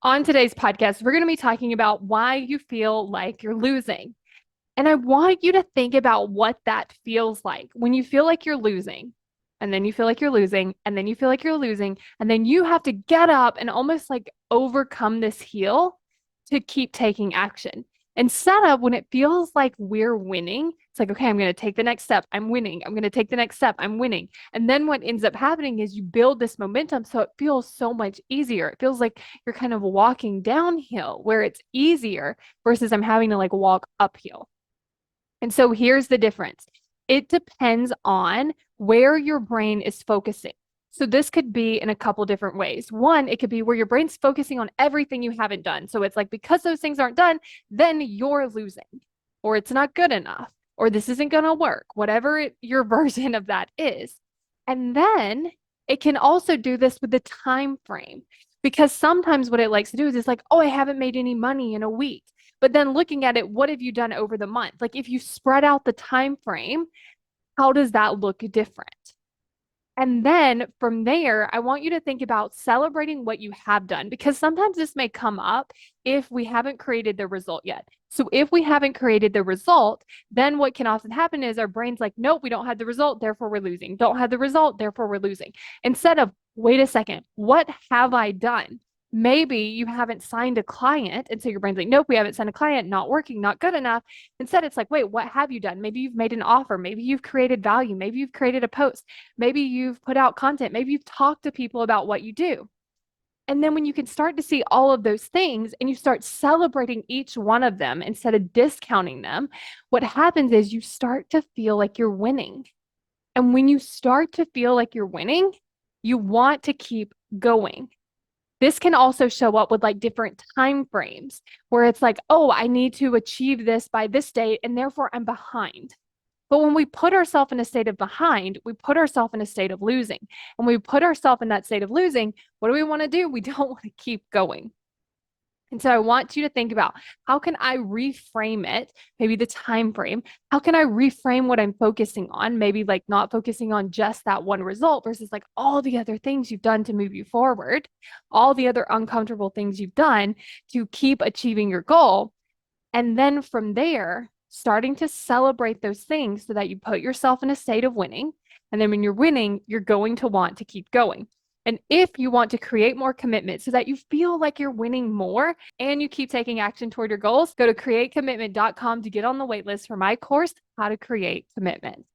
On today's podcast, we're going to be talking about why you feel like you're losing. And I want you to think about what that feels like when you feel like you're losing, and then you feel like you're losing, and then you feel like you're losing, and then you have to get up and almost like overcome this heel to keep taking action. Instead of when it feels like we're winning, it's like, okay, I'm going to take the next step. I'm winning. I'm going to take the next step. I'm winning. And then what ends up happening is you build this momentum. So it feels so much easier. It feels like you're kind of walking downhill where it's easier versus I'm having to like walk uphill. And so here's the difference. It depends on where your brain is focusing. So this could be in a couple different ways. One, it could be where your brain's focusing on everything you haven't done. So it's like because those things aren't done, then you're losing, or it's not good enough, or this isn't going to work, whatever your version of that is. And then it can also do this with the time frame because sometimes what it likes to do is it's like, oh, I haven't made any money in a week. But then looking at it, what have you done over the month? Like if you spread out the time frame, how does that look different? And then from there, I want you to think about celebrating what you have done because sometimes this may come up if we haven't created the result yet. So if we haven't created the result, then what can often happen is our brain's like, nope, we don't have the result, therefore we're losing. Don't have the result, therefore we're losing. Instead of, wait a second, what have I done? Maybe you haven't signed a client. And so your brain's like, nope, we haven't signed a client, not working, not good enough. Instead, it's like, wait, what have you done? Maybe you've made an offer. Maybe you've created value. Maybe you've created a post. Maybe you've put out content. Maybe you've talked to people about what you do. And then when you can start to see all of those things and you start celebrating each one of them instead of discounting them, what happens is you start to feel like you're winning. And when you start to feel like you're winning, you want to keep going. This can also show up with like different time frames where it's like, oh, I need to achieve this by this date, and therefore I'm behind. But when we put ourselves in a state of behind, we put ourselves in a state of losing. And when we put ourselves in that state of losing, what do we want to do? We don't want to keep going. And so I want you to think about how can I reframe it, maybe the time frame. How can I reframe what I'm focusing on? Maybe like not focusing on just that one result versus like all the other things you've done to move you forward, all the other uncomfortable things you've done to keep achieving your goal. And then from there, starting to celebrate those things so that you put yourself in a state of winning. And then when you're winning, you're going to want to keep going. And if you want to create more commitment so that you feel like you're winning more and you keep taking action toward your goals, go to createcommitment.com to get on the waitlist for my course, How to Create Commitment.